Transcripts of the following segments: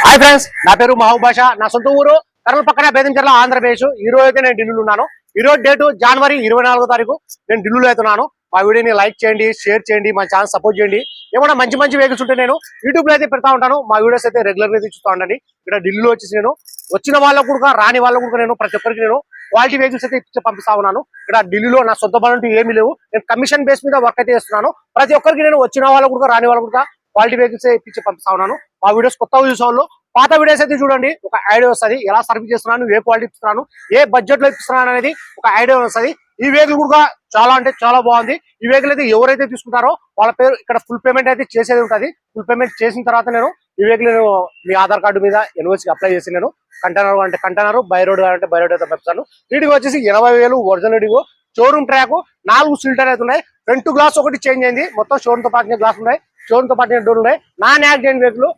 Hi friends, నా పేరు మహబూబ్ బాషా. నా సొంత ఊరు కర్నూలు పక్కన బేదంచెర్ల, ఆంధ్రప్రదేశ్. ఈ రోజు అయితే నేను ఢిల్లీలో ఉన్నాను. ఈ రోజు డేటు జనవరి 24వ తారీఖు. నేను ఢిల్లీలో అవుతున్నాను. మా వీడియోని లైక్ చేయండి, షేర్ చేయండి, మా ఛానల్ సపోర్ట్ చేయండి. ఏమైనా మంచి మంచి వెహికల్స్ ఉంటే నేను యూట్యూబ్ లో అయితే పెడతా ఉంటాను. మా వీడియోస్ అయితే రెగ్యులర్ గా చూస్తూ ఉండండి. ఇక్కడ ఢిల్లీలో వచ్చేసి నేను వచ్చిన వాళ్ళకు కూడా రాని వాళ్ళకు కూడా నేను ప్రతి ఒక్కరికి నేను క్వాలిటీ వెహికల్స్ అయితే ఇచ్చి పంపిస్తా ఉన్నాను. ఇక్కడ ఢిల్లీలో నా సొంత పనులు ఏమీ లేవు. నేను కమిషన్ బేస్ మీద వర్క్ అయితే చేస్తున్నాను. ప్రతి ఒక్కరికి నేను వచ్చిన వాళ్ళకు కూడా రాని వాళ్ళకు కూడా క్వాలిటీ వెహికల్స్ ఇప్పించి పంపిస్తా ఉన్నాను. మా వీడియోస్ కొత్తగా చూసే వాళ్ళు పాత వీడియోస్ అయితే చూడండి, ఒక ఐడియా వస్తుంది. ఎలా సర్వీస్ చేస్తున్నాను, ఏ క్వాలిటీ ఇస్తున్నాను, ఏ బడ్జెట్ లో ఇస్తున్నాను అనేది ఒక ఐడియా వస్తుంది. ఈ వెహికల్ కూడా చాలా అంటే చాలా బాగుంది. ఈ వెహికల్ అయితే ఎవరైతే తీసుకుంటారో వాళ్ళ పేరు ఇక్కడ ఫుల్ పేమెంట్ అయితే చేసేది ఉంటుంది. ఫుల్ పేమెంట్ చేసిన తర్వాత నేను ఈ వెహికల్ నేను మీ ఆధార్ కార్డు మీద ఎన్ఓసికి అప్లై చేసి నేను కంటైనర్ అంటే కంటైనర్, బై రోడ్ అంటే బై రోడ్ అయితే పంపిస్తాను. రీడింగ్ వచ్చేసి 80,000 original reading. Showroom track 4 cylinder అయితే ఉన్నాయి. ఫ్రంట్ గ్లాస్ ఒకటి చేంజ్ అయింది. మొత్తం షోరూమ్ తో పాటు గ్లాస్ ఉన్నాయి, షోరూమ్ తో పాటు డోర్ ఉన్నాయి. Non accident vehicle.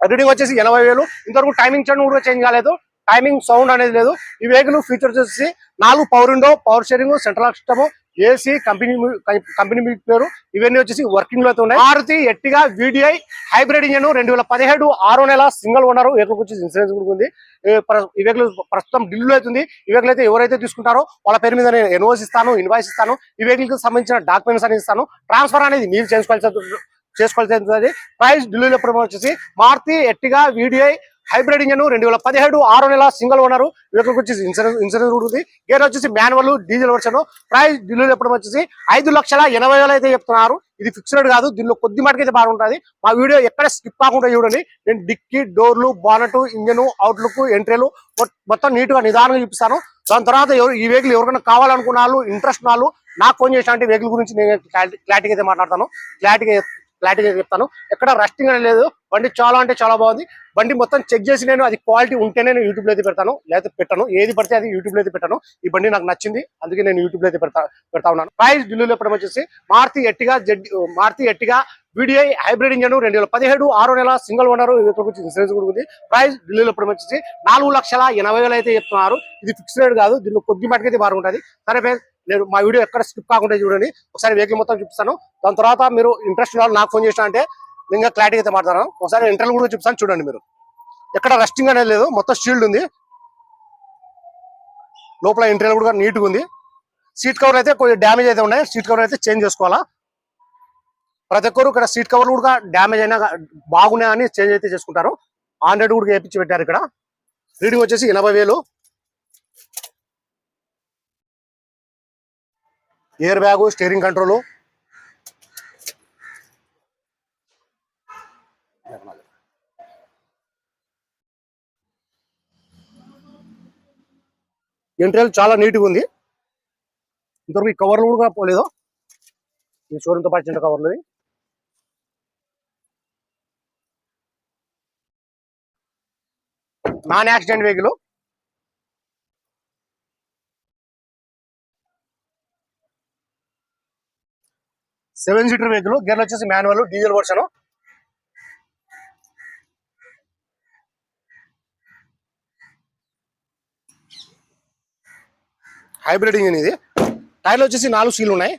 రీడింగ్ వచ్చేసి 80,000. ఇంతవరకు టైమింగ్ చైన్ కూడా చేంజ్ కాలేదు, టైమింగ్ సౌండ్ అనేది లేదు. ఈ వెహికల్ ఫీచర్స్ వచ్చేసి 4 power window, power sharing, central system, AC, company పేరు ఇవన్నీ వచ్చేసి వర్కింగ్ లో ఉన్నాయి. Maruti Ertiga VDI hybrid engine 2017 6వ నెల సింగిల్ ఓనర్. వెహికల్ వచ్చేసి ఇన్సూరెన్స్ కూడా ఉంది. ఈ వెహికల్ ప్రస్తుతం ఢిల్లీలో అవుతుంది. ఈ వెహికల్ అయితే ఎవరైతే తీసుకుంటారో వాళ్ళ పేరు మీద నేను ఎన్ఓసి ఇస్తాను, ఇన్వాయిస్ ఇస్తాను. ఈ వెహికల్ కి సంబంధించిన డాక్యుమెంట్స్ అనేది ఇస్తాను. ట్రాన్స్ఫర్ అనేది మీరు చేసుకోవాల్సి. ప్రైస్ ఢిల్లీలో ప్రమోట్ వచ్చేసి Maruti Ertiga VDI hybrid engine 2017 6వ నెల సింగిల్ ఓనర్. వెహికల్ వచ్చేసి ఇన్సూరెన్స్ ఉంటుంది. గేర్ వచ్చేసి మాన్యువల్ డీజిల్ వర్షన్. ప్రైస్ ఢిల్లీలో ఎప్పుడు వచ్చేసి 5,80,000 అయితే చెప్తున్నారు. ఇది ఫిక్స్డ్ కాదు, దీనిలో కొద్ది మటుకు అయితే బాగుంటుంది. మా వీడియో ఎక్కడ స్కిప్ కాకుండా చూడండి. నేను డిక్కీ, డోర్లు, బానట్, ఇంజన్, అవుట్లుక్, ఎంట్రీలు మొత్తం నీట్ గా నిదానంగా చూపిస్తాను. దాని తర్వాత ఈ వెహికల్ ఎవరికైనా కావాలనుకున్న వాళ్ళు, ఇంట్రెస్ట్ వాళ్ళు నాకు ఫోన్ చేసిన వెహికల్ గురించి నేను క్లారిటీగా అయితే మాట్లాడతాను. క్లారిటీగా చెప్తాను. ఎక్కడ రస్టింగ్ అనేది లేదు. బండి చాలా అంటే చాలా బాగుంది. బండి మొత్తం చెక్ చేసి నేను అది క్వాలిటీ ఉంటేనే నేను యూట్యూబ్ లో అయితే పెడతాను, లేకపోతే పెట్టను. ఏది పడితే అది యూట్యూబ్ లో అయితే పెట్టాను. ఈ బండి నాకు నచ్చింది, అందుకే నేను యూట్యూబ్ లో అయితే పెడతా ఉన్నాను. ప్రైస్ ఢిల్లీలో ఎప్పుడు వచ్చేసి Maruti Ertiga VDI hybrid engine 2017 6వ నెల సింగిల్ ఓనర్. ఇన్సూరెన్స్ కూడా ఉంది. ప్రైస్ ఢిల్లీలో ఎప్పుడు వచ్చేసి 4,80,000 అయితే చెప్తున్నారు. ఇది ఫిక్స్డ్ కాదు, దీనిలో కొద్ది మటుకైతే బాగుంటుంది. సరే ఫ్రెండ్స్, నేను మా వీడియో ఎక్కడ స్కిప్ కాకుండా చూడండి. ఒకసారి వెహికల్ మొత్తం చూపిస్తాను. దాని తర్వాత మీరు ఇంట్రెస్ట్ ఉన్న నాకు ఫోన్ చేసిన అంటే ఇంకా క్లారిటీ అయితే మాట్లాడతాను. ఒకసారి ఇంటర్వ్యూ కూడా చూపిస్తాను, చూడండి. మీరు ఎక్కడ రస్టింగ్ అనేది లేదు, మొత్తం షీల్డ్ ఉంది. లోపల ఇంటర్వ్యూ కూడా నీట్గా ఉంది. సీట్ కవర్ అయితే కొంచెం డ్యామేజ్ అయితే ఉన్నాయి. సీట్ కవర్ అయితే చేంజ్ చేసుకోవాలా. ప్రతి ఒక్కరు ఇక్కడ సీట్ కవర్లు కూడా డ్యామేజ్ అయినా బాగున్నాయని చేంజ్ అయితే చేసుకుంటారు. ఆండ్రాయిడ్ కూడా వేయించి పెట్టారు. ఇక్కడ రీడింగ్ వచ్చేసి 80,000. Air bag, steering control, interior చాలా నీట్గా ఉంది. ఇంతవరకు ఈ కవర్లు కూడా పోలేదు. ఈ షోరూమ్తో పాటు చిన్న కవర్లు. Non accident vehicle. Seven seater vehicle. గేర్లు వచ్చేసి manual diesel version. Hybrid engine ఇది. టైర్లు వచ్చేసి 4 సీలు ఉన్నాయి.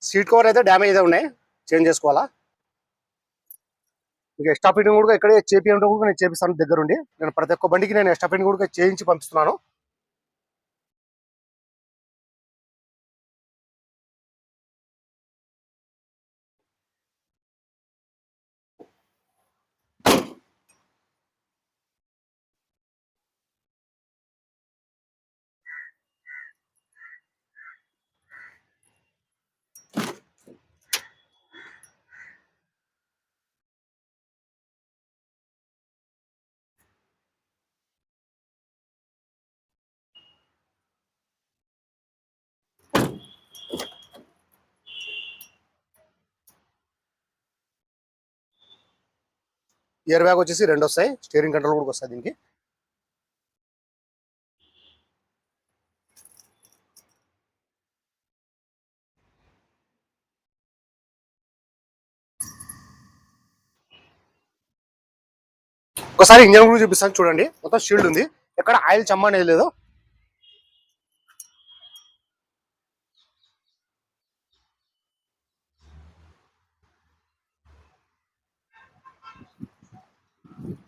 సీట్ కవర్ అయితే డ్యామేజ్ అయితే ఉన్నాయి, చేంజ్ చేసుకోవాలా. మీకు ఎక్స్ట్రా ఫిట్టింగ్ కూడా ఇక్కడ చేపియంటే కూడా నేను చేపిస్తాను దగ్గరుండి. నేను ప్రతి ఒక్క బండికి నేను ఎక్స్ట్రా ఫిట్టింగ్ కూడా చేయించి పంపిస్తున్నాను. ఇయర్ బ్యాగ్ వచ్చేసి 2 వస్తాయి. స్టీరింగ్ కంట్రోల్ కూడా వస్తాయి దీనికి. ఒకసారి ఇంజన్ కూడా చూపిస్తాను చూడండి. మొత్తం షీల్డ్ ఉంది, ఎక్కడ ఆయిల్ చెమ్మ అనేది లేదు.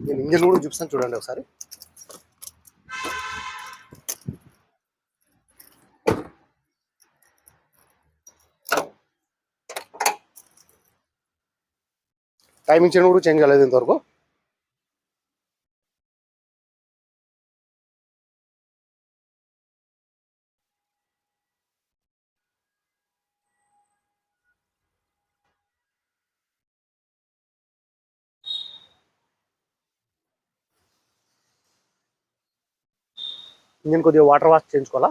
నేను ఇంజన్ కూడా చూపిస్తాను చూడండి ఒకసారి. టైమింగ్ చైన్ కూడా చేంజ్ కాలేదు ఇంతవరకు. ఇంజన్ కొద్దిగా వాటర్ వాష్ చేయించుకోవాలా.